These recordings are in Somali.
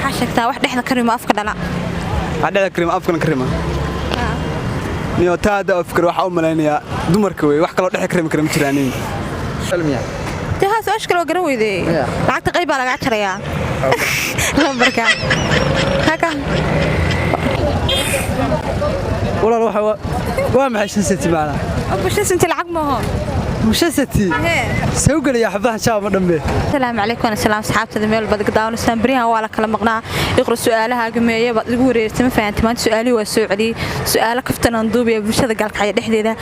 حاشكتا واحد إحنا كريم أفكر لا عدد كريم أفكر كريمة نيو تادا أفكر واحد ملايين دمر كوي واحد كلا إحنا كريم ترانين سلمية تها سؤال كلو قروي ذي لعقت قريبة لقى عشرة بركة هكا والله روح وام عشان ستي معنا وش أنت العقد ما هو مش ستي سوق لي يا حبها شاب مدمي السلام عليكم السلام أصحابتي ذميل بدك داون استنبريها ولا كلام مقنع يقرأ سؤالها جميع بتقولي تم فهمت ما سؤالي والسؤالي سؤالك كفتنا ندوبي بشذا قال حياة حديدة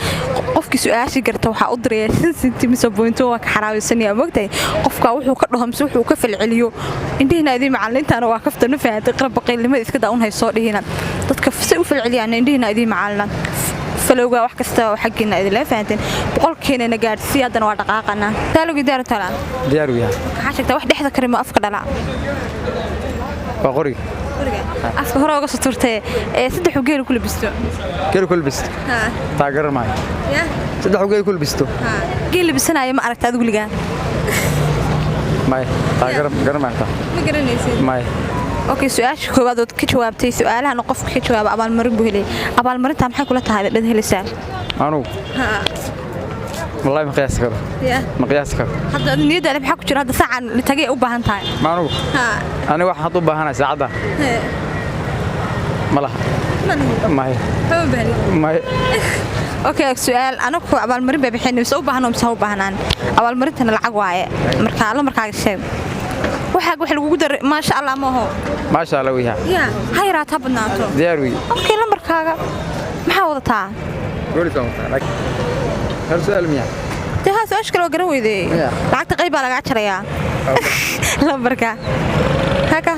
قفك سؤال شجرته وحأضري سنتي مسبوينتو وكحراوي السنة وقتي قفك وحو كلهم سوح وكف العليو عندنا ذي مع اللي أنت أنا وقفت نفهمت قرب بقي اللي ما يذكر هاي الصور هنا تتكف سوف العليان عندنا ذي معلنا فلوجا wax kasta oo xaqina idin la fahanteen boqolkiina na gaarsiin haddana waa dhaqaaqana taalugi diyaar tala diyaar u yahay waxa sheegtay wax dhexda karimo afka dhala waa qoriga afka hore uga soo turtay saddex geel ku labisto ha taageer ma ya saddex geel ku labisto ha geel labisanayo ma aragtay adigu ligaan may taageer garmaanta ma garanaysid may اوكي سؤال كوباد كجوابتي سؤالها انا قف كجواب ابال مرين بو هلي ابال مرينتا maxay kula tahay dad helisaan anu ha wallahi ma qiyaas karo ya ma qiyaas karo hadda niyada maxaa ku jira hadda saacan la tagay u baahan tahay ma anu ha ani wax had u baahanahay saacada malaha may may اوكي سؤال انا ku ابال marin bay bixinayso u baahan oo soo baahanaan ابال marintana lacag waaye markaa sheeg waxa lagu dar ma sha Allah ma ho ma sha Allah wiha ya hayra tabnaato diyaar wi okay lambarkaaga maxaa wadataa goolka like hal su'aal miya taha soo ashkalo garan weyday lacagta qayb baa laga jaraya lambarka haka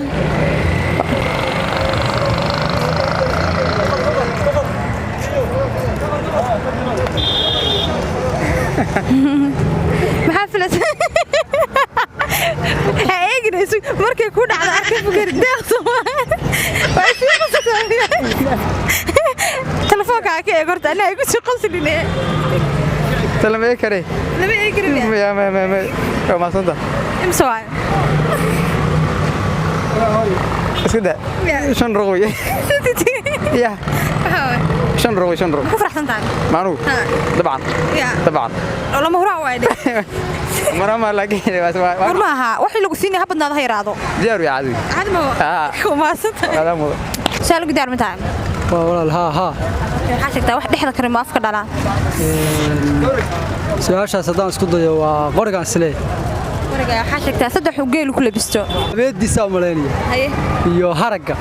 maxaa filas markay ku dhacdo arkay fikir deeqso telefoonka ka eeg horta ana ay ku soo qoslinay salamay kare lama eegrin ma ma santa imso ay isda shan rogoy ya shan rogoy ku farxsantahay maanu طبعا lama hura waayde مرة لقيني بس ما وحي لو سيني هبطنا هذا يراضو ديارو يا عزيز عاد ما وما صدق هذا مو سالك ديار متى والله ها حاشكتا واحد dhexda karimo afka dhala su'aashaas hadaan isku dayo waa qorigan silay qoriga xashagta saddex geel ku labisto abeediisa maleeniyo haye iyo haraga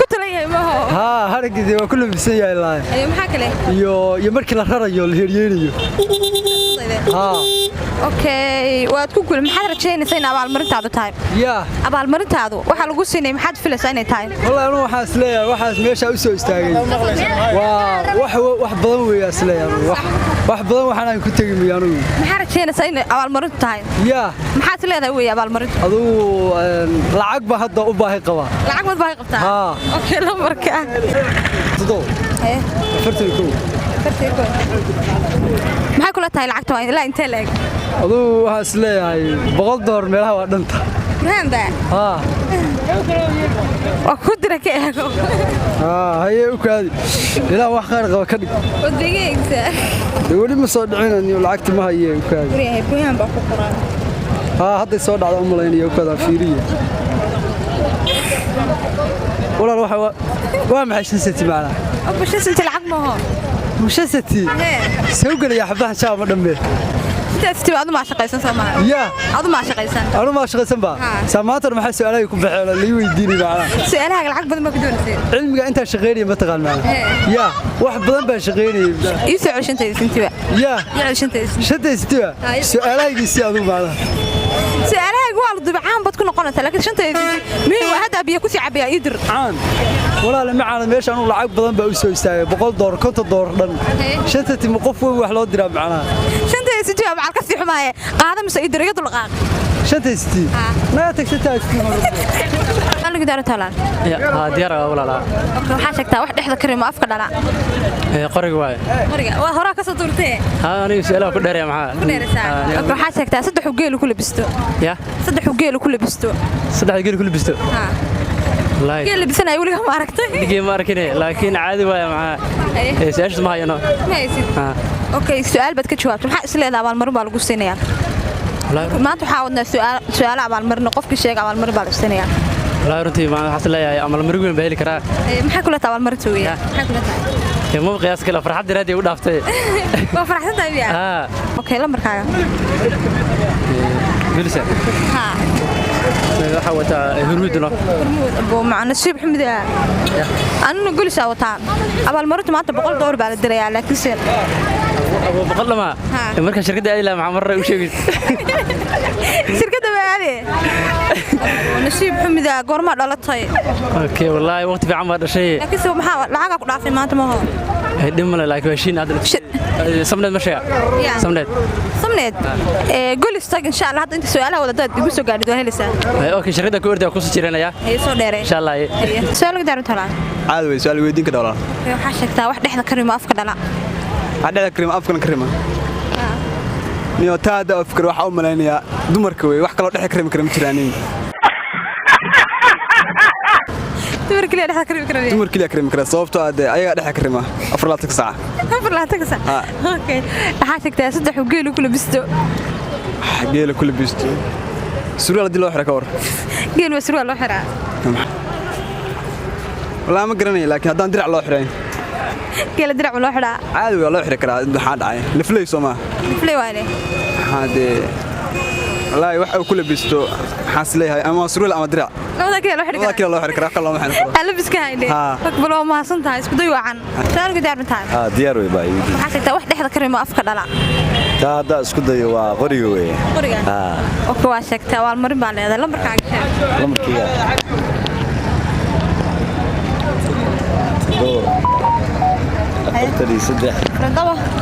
ku talayahay ma ho ha haragii waa ku labisan yahay laa ayo maxaa kale iyo markii la rarayo la heeriyeeyo ha okay waad ku kulmi maxaad rajaynaysaa in abaal marintaadu tahay ya abaal marintaadu waxa lagu siinay maxaad filaysaa inay tahay wallahi anu waxa isleeyahay waxaas meesha u soo istaagay waa wax badan weeyaa isleeyahay wax badan waxaan ku tagay miyaanu maxaad rajaynaysaa in abaal marintu tahay ya maxaad leedahay weey abaal marintu aduu lacag ba hadda u baahi qaba lacag ma baahi qabtaa ha okay lambarka todo fartigo maxaa kula tahay lacagta waa ilaa intee leeg aduu waxa isleeyahay $100 meelaha waa dhanta randa ha oo ku dira ka eego ha haye u kaadi ilaa wax qaar qaba ka dhig wadbigeeysa wali ma soo dhicinayo lacagta ma haye u kaadi riyahay booyan baa ku qoran ha hadda soo dhacdo u malaynayo u kaada fiiriye والله روح وام ستي معنا أبو ستي العب ما هو مش ستي سوق لي يا حبها شاب مدمي ستي هذا ما شقيسان سما يا هذا ما شقيسان أنا ما شقيسان با سماتر ما حس علي يكون بحال اللي ويديني معنا سؤالها العقد بدل ما بدون سير علمك أنت شغيري ما تغال معنا يا واحد بدل بقى شغيري يسوي عشان تيجي يا عشان تيجي شد ستي سؤالها يسيادو معنا سؤالها يقول ضبعان بتكون قناة لكن شنت مين واحد أبي يكوسي عبي يدر عان ولا لما عنا ميش أنا لعب بدن بأوسو يستاهل $100 كنت $1 دن شنت تمقف وحلو درام معنا شنت ستي مع الكسي حماية قاعدة مس يدر يدل قاعد شنت ستي ما تكسي ستي su'aal gaar talaan ها ديار ولا لا waxaa sheegtaa wax dhexda karimo afka dhala قرق واي qoriga waa hore ka soo turtay ها أنا سؤال كل دري معاه waxaa sheegtaa saddex geel ku labisto يا saddex geel ku labisto صدق يقول كل بستو والله geel labisanay waliga ma aragtay دقيقة ما أركنه لكن عادي واي معاه إيش ما هي أنا ma haysid okay su'aal bad ka jawaabto maxaa is leedahay abaalmarin baa lagu siinayaa maanta waxaa wadnaa su'aal abaalmarin qofkii sheegay abaalmarin baa lagu siinayaa والله رنتي ما حصل لي أمل مريقين بهلي كرا maxaa kula tahay abaalmarin weeye maxaa kula tahay مو قياس كلا فرحت درادي ودافتي waa faraxsan tahay biya okay lambarkaaga جلسة ha waxa wata hurmudna boo macna siib xumid anna gulisa wataan abaalmarinta maanta $100 baa la dirayaa laakiin seen abo boqol ma marka shirkadda ay la macmar u sheegay shirkadda baade nasiib xumid goorma dhalatay okay wallahi waqti fiican ma dhashay laakiin soo maxaa lacag ku dhaafay maanta ma hoo dhimana laakiin washiin aad samnad ma sheega samnad gulis tag insha Allah hadda inta su'aalaha wada dad igu soo gaadid waa helaysaa okay shirkadda ku orday ku soo jiranaya ay soo dheereen insha Allah su'aal gaar talaan caadi way su'aal weydiin ka dhawlaan waxaa sheegtaa wax dhexda karimo afka dhala dhexda karimo afkan karimo niyo taada afkar waxa u maleynaya dumarka way wax kale oo dhex karimi kara ma jiraanin dumarka dhexda karimi kara dumarka karimi kara sababtoo ah ayaga dhex karima 24 saac 24 saac okay waxaa sheegtaa saddex geel ku labisto geel ku labisto surwaal hadii loo xiro ka war geel waa surwaal loo xiraa والله ما قرني لكن هذا درع الله حرين كيلا درع لو خدا عادي والله حري كرا waxaa dhacay liflay Soomaa liflay waane hade wallahi waxa uu kula bisto xasleeyahay ama surwaal ama dirع labada kale loo xiri karaa kala ma xiro hal biska hayne aqbalo ma santahay isku day wacan su'aal gaar tahay diyaar way baa yidi waxa sheegtaa wax dhexda karimo afka dhala hada isku dayo waa qoriga way oo ka waa sheegtaa wal marin baa leedahay lambarkaaga sheeg lambarkiga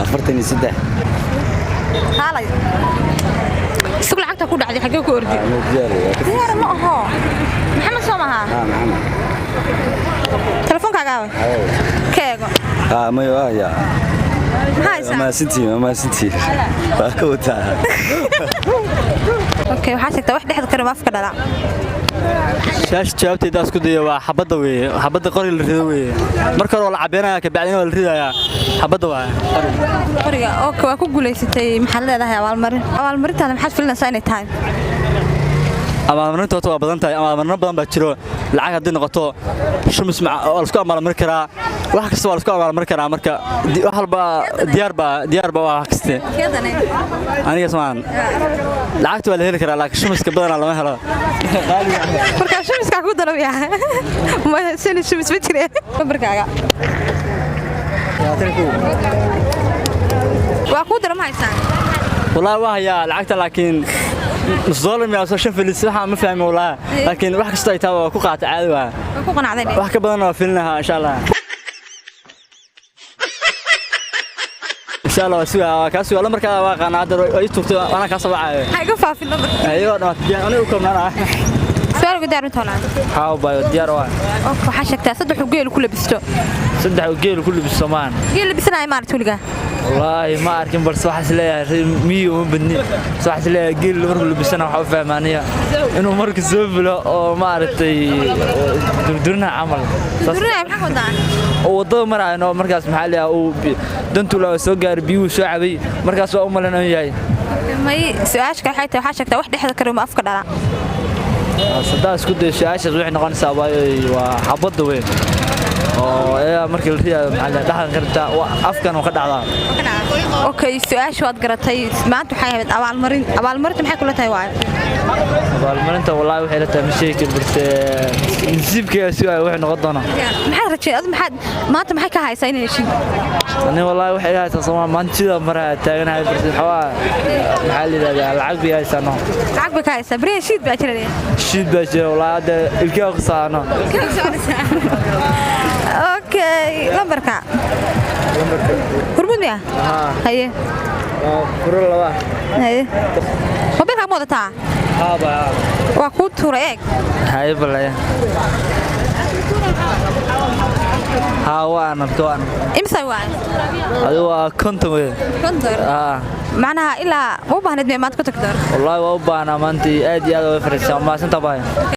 أفرتني سدح هالاي سوق لعقتها كود عادي حقك كوردي ديار ما هو محمد سومها محمد تليفونك عاوي كيغو ما يا هاي ما سنتي باكوتا اوكي waxaa sheegtaa wax dhexda karimo afka dhala شاش jawaabtayda isku dayo waa xabada weeye xabada qori la rido weeye marka hore la cabeynaya ka bacdina la ridaya xabada waa qoriga oo ka ku guuleysatay maxaa leedahay abaalmarintaada maxaad filanaysaa inay tahay abaalmarinta waa badan tahay abaalmarino badan baa jiro lacag hadii noqoto shumis oo isku abaalmarin karaa wax kasta waa isku abaalmarin karaa marka wax walba diyaar ba wax kasta aniga samaan lacagta waa la heli karaa laakiin shumiska badan lama helo marka shumiska ku dalabaya ma sini shumis ma jireen barkaaga waa ku dalamhaysan والله وهي لعقتها لكن نص دولار ما يوصل فلوس waxa ma fahmo والله لكن wax kasta ay tahay ku qaata caadi waa ku qanacday wax ka badan oo filnaha insha Allah insha Allah kaas waa marka waa qanaad ay turtay ana ka soo wacay hay ka faafin lambar ayo dhamaan anigu koobnana su'aal gaar talaan haa baa diyaar waa oo waxa sheegtaa saddex geel ku labisto saddex geel ku labisto maan geel labisanaay maartay waliga والله ما أعرف بس واحد سلاح مية وبني واحد سلاح قيل مرة لبسنا وحوفها مانية إنه مركز زبلة أو ما أعرف دورنا عمل دورنا بحق ودان وضو مرة إنه مركز محلي أو دنتو لو سوقر بيو شعبي مركز أو ملنا وياي ما هي سؤالك حياتي وحشك واحد حدا كريم أفكر على صدق اسكت الشاشة روح نقول سواي وحبض وين markii la riyaa maxaa dhaxan karta afkan oo ka dhacda okay su'aashu waad garatay maanta waxay ahayd abaalmarinta maxay kula tahay waay abaalmarinta wallahi waxay la tahay mashaykin balse nasiibkeeda si ay wax noqon doona maxaad rajay maanta maxay ka haysaa inay heshiin ani wallahi waxay haysaa Soomaa maanta sida maraa taaganahay balse maxaa la yiraahdaa lacag bay haysaano lacag bay ka haysaa bari shiid baa jiray shiid baa jiray wallahi ilkiga qasaano اوكي لمبركا هرمون يا هي فرول لبا هي وبينك مودتا waa kuu tuura eeg هاي بلاي ها وانا كوان imsa waa هذا كنت وين kontor macnaha ilaa u baahneed maad ku tagto والله وأبانا ما أنت أدي هذا فريسة ما سنت باين